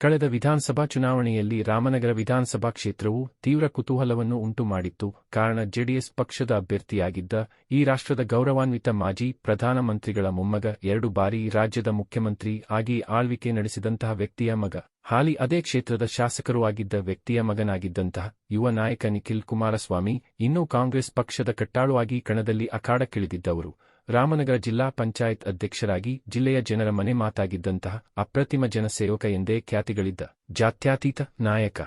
ಕಳೆದ ವಿಧಾನಸಭಾ ಚುನಾವಣೆಯಲ್ಲಿ ರಾಮನಗರ ವಿಧಾನಸಭಾ ಕ್ಷೇತ್ರವು ತೀವ್ರ ಕುತೂಹಲವನ್ನು ಉಂಟುಮಾಡಿತ್ತು. ಕಾರಣ ಜೆಡಿಎಸ್ ಪಕ್ಷದ ಅಭ್ಯರ್ಥಿಯಾಗಿದ್ದ ಈ ರಾಷ್ಟ್ರದ ಗೌರವಾನ್ವಿತ ಮಾಜಿ ಪ್ರಧಾನಮಂತ್ರಿಗಳ ಮೊಮ್ಮಗ 2 ಬಾರಿ ರಾಜ್ಯದ ಮುಖ್ಯಮಂತ್ರಿ ಆಗಿ ಆಳ್ವಿಕೆ ನಡೆಸಿದಂತಹ ವ್ಯಕ್ತಿಯ ಮಗ, ಹಾಲಿ ಅದೇ ಕ್ಷೇತ್ರದ ಶಾಸಕರೂ ಆಗಿದ್ದ ವ್ಯಕ್ತಿಯ ಮಗನಾಗಿದ್ದಂತಹ ಯುವ ನಾಯಕ ನಿಖಿಲ್ ಕುಮಾರಸ್ವಾಮಿ ಇನ್ನೂ ಕಾಂಗ್ರೆಸ್ ಪಕ್ಷದ ಕಟ್ಟಾಳು ಆಗಿ ಕಣದಲ್ಲಿ ಅಖಾಡಕ್ಕಿಳಿದಿದ್ದವರು. ರಾಮನಗರ ಜಿಲ್ಲಾ ಪಂಚಾಯತ್ ಅಧ್ಯಕ್ಷರಾಗಿ ಜಿಲ್ಲೆಯ ಜನರ ಮನೆ ಮಾತಾಗಿದ್ದಂತಹ ಅಪ್ರತಿಮ ಜನಸೇವಕ ಎಂದೇ ಖ್ಯಾತಿಗಳಿದ್ದ ಜಾತ್ಯತೀತ ನಾಯಕ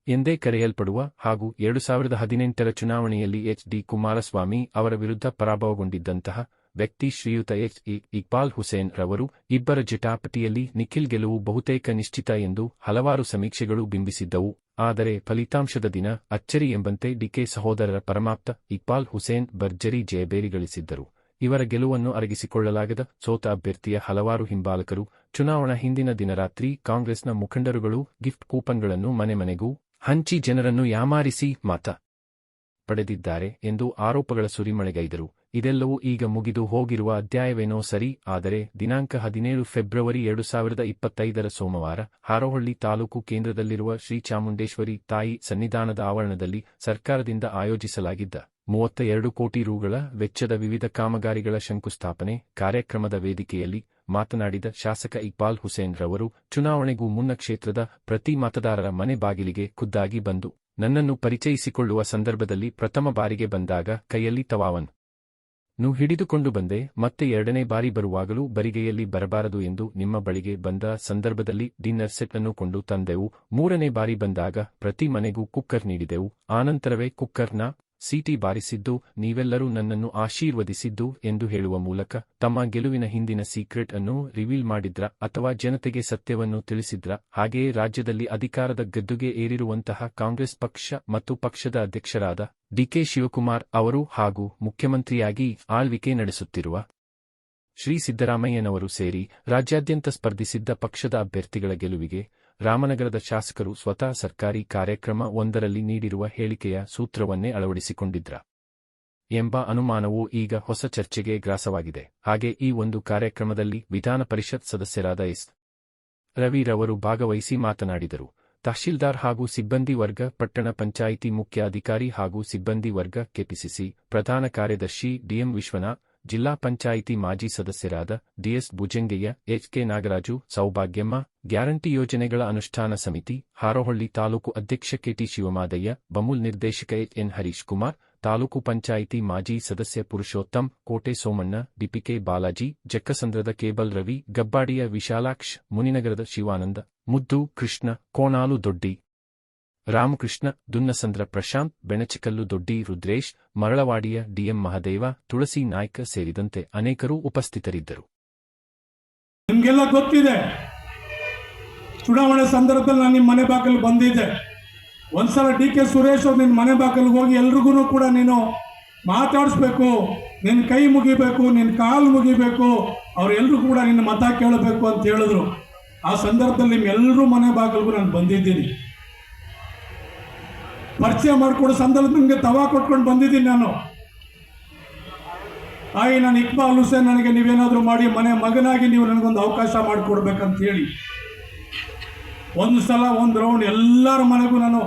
ಎಂದೇ ಕರೆಯಲ್ಪಡುವ ಹಾಗೂ 2018ರ ಚುನಾವಣೆಯಲ್ಲಿ ಎಚ್.ಡಿ. ಕುಮಾರಸ್ವಾಮಿ ಅವರ ವಿರುದ್ಧ ಪರಾಭವಗೊಂಡಿದ್ದಂತಹ ವ್ಯಕ್ತಿ ಶ್ರೀಯುತ ಇಕ್ಬಾಲ್ ಹುಸೇನ್ ರವರು ಇಬ್ಬರ ಜಟಾಪಟಿಯಲ್ಲಿ ನಿಖಿಲ್ ಗೆಲುವು ಬಹುತೇಕ ನಿಶ್ಚಿತ ಎಂದು ಹಲವಾರು ಸಮೀಕ್ಷೆಗಳು ಬಿಂಬಿಸಿದ್ದವು. ಆದರೆ ಫಲಿತಾಂಶದ ದಿನ ಅಚ್ಚರಿ ಎಂಬಂತೆ ಡಿಕೆ ಸಹೋದರರ ಪರಮಾಪ್ತ ಇಕ್ಬಾಲ್ ಹುಸೇನ್ ಭರ್ಜರಿ ಜಯಬೇರಿ ಗಳಿಸಿದ್ದರು. ಇವರ ಗೆಲುವನ್ನು ಅರಗಿಸಿಕೊಳ್ಳಲಾಗದ ಸೋತ ಅಭ್ಯರ್ಥಿಯ ಹಲವಾರು ಹಿಂಬಾಲಕರು ಚುನಾವಣಾ ಹಿಂದಿನ ದಿನರಾತ್ರಿ ಕಾಂಗ್ರೆಸ್ನ ಮುಖಂಡರುಗಳು ಗಿಫ್ಟ್ ಕೂಪನ್ಗಳನ್ನು ಮನೆ ಮನೆಗೂ ಹಂಚಿ ಜನರನ್ನು ಯಾಮಾರಿಸಿ ಮತ ಪಡೆದಿದ್ದಾರೆ ಎಂದು ಆರೋಪಗಳ ಸುರಿಮಳೆಗೈದರು. ಇದೆಲ್ಲವೂ ಈಗ ಮುಗಿದು ಹೋಗಿರುವ ಅಧ್ಯಾಯವೇನೋ ಸರಿ, ಆದರೆ ದಿನಾಂಕ 17 ಫೆಬ್ರವರಿ 2025ರ ಸೋಮವಾರ ಹಾರೋಹಳ್ಳಿ ತಾಲೂಕು ಕೇಂದ್ರದಲ್ಲಿರುವ ಶ್ರೀ ಚಾಮುಂಡೇಶ್ವರಿ ತಾಯಿ ಸನ್ನಿಧಾನದ ಆವರಣದಲ್ಲಿ ಸರ್ಕಾರದಿಂದ ಆಯೋಜಿಸಲಾಗಿದ್ದ 32 ಕೋಟಿ ರುಗಳ ವೆಚ್ಚದ ವಿವಿಧ ಕಾಮಗಾರಿಗಳ ಶಂಕುಸ್ಥಾಪನೆ ಕಾರ್ಯಕ್ರಮದ ವೇದಿಕೆಯಲ್ಲಿ ಮಾತನಾಡಿದ ಶಾಸಕ ಇಕ್ಬಾಲ್ ಹುಸೇನ್ ರವರು, ಚುನಾವಣೆಗೂ ಮುನ್ನ ಕ್ಷೇತ್ರದ ಪ್ರತಿ ಮತದಾರರ ಮನೆ ಬಾಗಿಲಿಗೆ ಖುದ್ದಾಗಿ ಬಂದು ನನ್ನನ್ನು ಪರಿಚಯಿಸಿಕೊಳ್ಳುವ ಸಂದರ್ಭದಲ್ಲಿ ಪ್ರಥಮ ಬಾರಿಗೆ ಬಂದಾಗ ಕೈಯಲ್ಲಿ ತವಾವನ್ನು ಹಿಡಿದುಕೊಂಡು ಬಂದೆ. ಮತ್ತೆ 2ನೇ ಬಾರಿ ಬರುವಾಗಲೂ ಬರಿಗೈಯಲ್ಲಿ ಬರಬಾರದು ಎಂದು ನಿಮ್ಮ ಬಳಿಗೆ ಬಂದ ಸಂದರ್ಭದಲ್ಲಿ ಡಿನ್ನರ್ ಸೆಟ್ ಅನ್ನು ಕೊಂಡು ತಂದೆವು. 3ನೇ ಬಾರಿ ಬಂದಾಗ ಪ್ರತಿ ಮನೆಗೂ ಕುಕ್ಕರ್ ನೀಡಿದೆವು. ಆನಂತರವೇ ಕುಕ್ಕರ್ನ ಸೀಟಿ ಬಾರಿಸಿದ್ದು ನೀವೆಲ್ಲರೂ ನನ್ನನ್ನು ಆಶೀರ್ವದಿಸಿದ್ದು ಎಂದು ಹೇಳುವ ಮೂಲಕ ತಮ್ಮ ಗೆಲುವಿನ ಹಿಂದಿನ ಸೀಕ್ರೆಟ್ ಅನ್ನು ರಿವೀಲ್ ಮಾಡಿದ್ರ ಅಥವಾ ಜನತೆಗೆ ಸತ್ಯವನ್ನು ತಿಳಿಸಿದ್ರ. ಹಾಗೆಯೇ ರಾಜ್ಯದಲ್ಲಿ ಅಧಿಕಾರದ ಗದ್ದುಗೆ ಏರಿರುವಂತಹ ಕಾಂಗ್ರೆಸ್ ಪಕ್ಷ ಮತ್ತು ಪಕ್ಷದ ಅಧ್ಯಕ್ಷರಾದ ಡಿಕೆ ಶಿವಕುಮಾರ್ ಅವರು ಹಾಗೂ ಮುಖ್ಯಮಂತ್ರಿಯಾಗಿ ಆಳ್ವಿಕೆ ನಡೆಸುತ್ತಿರುವ ಶ್ರೀ ಸಿದ್ದರಾಮಯ್ಯನವರು ಸೇರಿ ರಾಜ್ಯಾದ್ಯಂತ ಸ್ಪರ್ಧಿಸಿದ್ದ ಪಕ್ಷದ ಅಭ್ಯರ್ಥಿಗಳ ಗೆಲುವಿಗೆ ರಾಮನಗರದ ಶಾಸಕರು ಸ್ವತಃ ಸರ್ಕಾರಿ ಕಾರ್ಯಕ್ರಮ ಒಂದರಲ್ಲಿ ನೀಡಿರುವ ಹೇಳಿಕೆಯ ಸೂತ್ರವನ್ನೇ ಅಳವಡಿಸಿಕೊಂಡಿದ್ರ ಎಂಬ ಅನುಮಾನವೂ ಈಗ ಹೊಸ ಚರ್ಚೆಗೆ ಗ್ರಾಸವಾಗಿದೆ. ಹಾಗೆ ಈ ಒಂದು ಕಾರ್ಯಕ್ರಮದಲ್ಲಿ ವಿಧಾನ ಪರಿಷತ್ ಸದಸ್ಯರಾದ ಎಸ್. ರವಿರವರು ಭಾಗವಹಿಸಿ ಮಾತನಾಡಿದರು. ತಹಶೀಲ್ದಾರ್ ಹಾಗೂ ಸಿಬ್ಬಂದಿ ವರ್ಗ, ಪಟ್ಟಣ ಪಂಚಾಯಿತಿ ಮುಖ್ಯ ಅಧಿಕಾರಿ ಹಾಗೂ ಸಿಬ್ಬಂದಿ ವರ್ಗ, ಕೆಪಿಸಿಸಿ ಪ್ರಧಾನ ಕಾರ್ಯದರ್ಶಿ ಡಿಎಂ ವಿಶ್ವನಾಥ್, ಜಿಲ್ಲಾ ಪಂಚಾಯಿತಿ ಮಾಜಿ ಸದಸ್ಯರಾದ DS Bhujangaiah, HK. Nagaraju, Saubhagyamma, guarantee ಯೋಜನೆಗಳ ಅನುಷ್ಠಾನ ಸಮಿತಿ ಹಾರೋಹಳ್ಳಿ ತಾಲೂಕು ಅಧ್ಯಕ್ಷ ಕೆಟಿ ಶಿವಮಾದಯ್ಯ, ಬಮೂಲ್ ನಿರ್ದೇಶಕ ಎನ್. ಹರೀಶ್ ಕುಮಾರ್, ತಾಲೂಕು ಪಂಚಾಯಿತಿ ಮಾಜಿ ಸದಸ್ಯ ಪುರುಷೋತ್ತಮ್, ಕೋಟೆ ಸೋಮಣ್ಣ, ಡಿಪಿಕೆ ಬಾಲಾಜಿ, ಜಕ್ಕಸಂದ್ರದ ಕೇಬಲ್ ರವಿ, ಗಬ್ಬಾಡಿಯ ವಿಶಾಲಾಕ್ಷ್, ಮುನಿನಗರದ ಶಿವಾನಂದ, ಮುದ್ದು ಕೃಷ್ಣ, ಕೋಣಾಲು ದೊಡ್ಡಿ ರಾಮಕೃಷ್ಣ, ದುನ್ನಸಂದ್ರ ಪ್ರಶಾಂತ್, ಬೆಣಚಿಕಲ್ಲು ದೊಡ್ಡಿ ರುದ್ರೇಶ್, ಮರಳವಾಡಿಯ ಡಿಎಂ ಮಹದೇವ, ತುಳಸಿ ನಾಯ್ಕ ಸೇರಿದಂತೆ ಅನೇಕರು ಉಪಸ್ಥಿತರಿದ್ದರು. ನಿಮ್ಗೆಲ್ಲ ಗೊತ್ತಿದೆ, ಚುನಾವಣೆ ಸಂದರ್ಭದಲ್ಲಿ ನಾನು ನಿಮ್ಮ ಮನೆ ಬಾಗಿಲು ಬಂದಿದ್ದೆ. ಒಂದ್ಸಲ ಡಿ.ಕೆ. ಸುರೇಶ್ ಅವ್ರು ನಿನ್ನ ಮನೆ ಬಾಗಿಲಿಗೆ ಹೋಗಿ ಎಲ್ರಿಗೂ ಕೂಡ ನೀನು ಮಾತಾಡಿಸ್ಬೇಕು, ನಿನ್ನ ಕೈ ಮುಗಿಬೇಕು, ನಿನ್ನ ಕಾಲು ಮುಗಿಬೇಕು, ಅವರೆಲ್ಲರೂ ಕೂಡ ನಿನ್ನ ಮತ ಕೇಳಬೇಕು ಅಂತ ಹೇಳಿದ್ರು. ಆ ಸಂದರ್ಭದಲ್ಲಿ ನಿಮ್ಮೆಲ್ಲರೂ ಮನೆ ಬಾಗಿಲಿಗೂ ನಾನು ಬಂದಿದ್ದೀನಿ. ಪರಿಚಯ ಮಾಡಿಕೊಡೋ ಸಂದರ್ಭದಲ್ಲಿ ನಿಮಗೆ ತವಾ ಕೊಟ್ಕೊಂಡು ಬಂದಿದ್ದೀನಿ ನಾನು. ನಾನು ಇಕ್ಬಾಲ್ ಹುಸೇನ್, ನನಗೆ ನೀವೇನಾದರೂ ಮಾಡಿ ಮನೆ ಮಗನಾಗಿ ನೀವು ನನಗೊಂದು ಅವಕಾಶ ಮಾಡಿಕೊಡ್ಬೇಕಂತ ಹೇಳಿ ಒಂದು ಸಲ ಒಂದು ರೌಂಡ್ ಎಲ್ಲರ ಮನೆಗೂ ನಾನು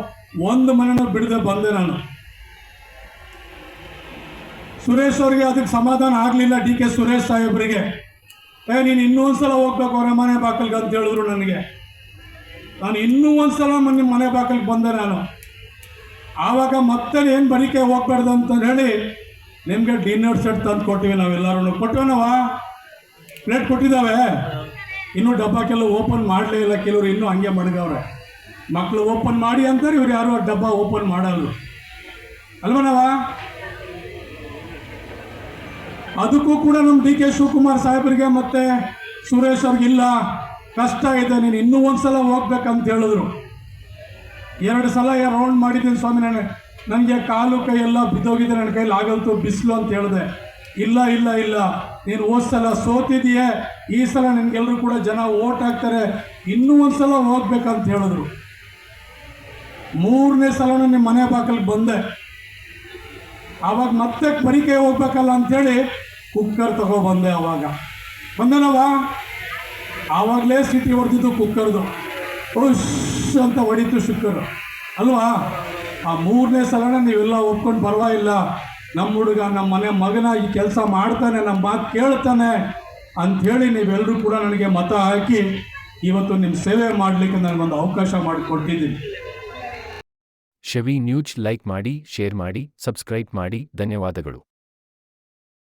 ಒಂದು ಮನೆನೂ ಬಿಡದೆ ಬಂದೆ. ನಾನು ಸುರೇಶ್ ಅವ್ರಿಗೆ ಅದಕ್ಕೆ ಸಮಾಧಾನ ಆಗಲಿಲ್ಲ. ಡಿ.ಕೆ. ಸುರೇಶ್ ಸಾಹೇಬ್ರಿಗೆ ನೀನು ಇನ್ನೂ ಒಂದ್ಸಲ ಹೋಗ್ಬೇಕು ಅವರ ಮನೆ ಬಾಗಿಲಿಗೆ ಅಂತ ಹೇಳಿದ್ರು ನನಗೆ. ನಾನು ಇನ್ನೂ ಒಂದ್ಸಲ ನಿಮ್ಮ ಮನೆ ಬಾಗಿಲಿಗೆ ಬಂದೆ. ನಾನು ಆವಾಗ ಮತ್ತೆ ಏನು ಬರಿಕೆ ಹೋಗ್ಬಾರ್ದು ಅಂತ ಹೇಳಿ ನಿಮಗೆ ಡಿನ್ನರ್ ಸೆಟ್ ತಂದು ಕೊಟ್ಟಿವಿ. ನಾವೆಲ್ಲರೂ ಕೊಟ್ಟವನವ ಪ್ಲೇಟ್ ಕೊಟ್ಟಿದ್ದಾವೆ. ಇನ್ನೂ ಡಬ್ಬಕ್ಕೆಲ್ಲ ಓಪನ್ ಮಾಡಲೇ ಇಲ್ಲ. ಕೆಲವರು ಇನ್ನೂ ಹಂಗೆ ಮಡಗವ್ರೆ. ಮಕ್ಕಳು ಓಪನ್ ಮಾಡಿ ಅಂತಾರೆ, ಇವ್ರು ಯಾರು ಡಬ್ಬ ಓಪನ್ ಮಾಡಲ್ಲ ಅಲ್ವನವ. ಅದಕ್ಕೂ ಕೂಡ ನಮ್ಮ ಡಿ.ಕೆ. ಶಿವಕುಮಾರ್ ಸಾಹೇಬರಿಗೆ ಮತ್ತು ಸುರೇಶ್ ಅವ್ರಿಗಿಲ್ಲ, ಕಷ್ಟ ಇದೆ, ನೀನು ಇನ್ನೂ ಒಂದ್ಸಲ ಹೋಗ್ಬೇಕಂತ ಹೇಳಿದ್ರು. 2 ಸಲ ರೌಂಡ್ ಮಾಡಿದ್ದೀನಿ ಸ್ವಾಮಿ, ನನಗೆ ಕಾಲು ಕೈ ಎಲ್ಲ ಬಿದ್ದೋಗಿದೆ, ನನ್ನ ಕೈಲಿ ಆಗಲ್ತು, ಬಿಸಿಲು ಅಂತ ಹೇಳಿದೆ. ಇಲ್ಲ ಇಲ್ಲ ಇಲ್ಲ, ನೀನು ಹೋದ ಸಲ ಸೋತಿದೆಯೇ, ಈ ಸಲ ನಿನಗೆಲ್ಲರೂ ಕೂಡ ಜನ ಓಟ್ ಹಾಕ್ತಾರೆ, ಇನ್ನೂ ಒಂದ್ಸಲ ಹೋಗ್ಬೇಕಂತ ಹೇಳಿದ್ರು. 3ನೇ ಸಲನೂ ನಿಮ್ಮ ಮನೆ ಬಾಗಿಲಿಗೆ ಬಂದೆ. ಆವಾಗ ಮತ್ತೆ ಬರಿಕೆ ಹೋಗ್ಬೇಕಲ್ಲ ಅಂಥೇಳಿ ಕುಕ್ಕರ್ ತಗೊಬಂದೆ. ಆವಾಗ ಬಂದನವ, ಆವಾಗಲೇ ಸಿಟಿ ಹೊಡೆದಿದ್ದು ಕುಕ್ಕರ್ದು. ಉಶ್ ಅಂತ ಹೊಡಿತು ಶುಕ್ರರು ಅಲ್ವಾ. ಆ 3ನೇ ಸಲನ ನೀವೆಲ್ಲ ಒಪ್ಕೊಂಡು ಪರವಾಗಿಲ್ಲ, ನಮ್ಮ ಹುಡುಗ ನಮ್ಮ ಮನೆ ಮಗನ ಈ ಕೆಲಸ ಮಾಡ್ತಾನೆ, ನಮ್ಮ ಮಾತು ಕೇಳ್ತಾನೆ ಅಂಥೇಳಿ ನೀವೆಲ್ಲರೂ ಕೂಡ ನನಗೆ ಮತ ಹಾಕಿ ಇವತ್ತು ನಿಮ್ಮ ಸೇವೆ ಮಾಡಲಿಕ್ಕೆ ನನಗೊಂದು ಅವಕಾಶ ಮಾಡಿಕೊಟ್ಟಿದ್ದೀನಿ. ಶವಿ ನ್ಯೂಸ್ ಲೈಕ್ ಮಾಡಿ, ಶೇರ್ ಮಾಡಿ, ಸಬ್ಸ್ಕ್ರೈಬ್ ಮಾಡಿ. ಧನ್ಯವಾದಗಳು.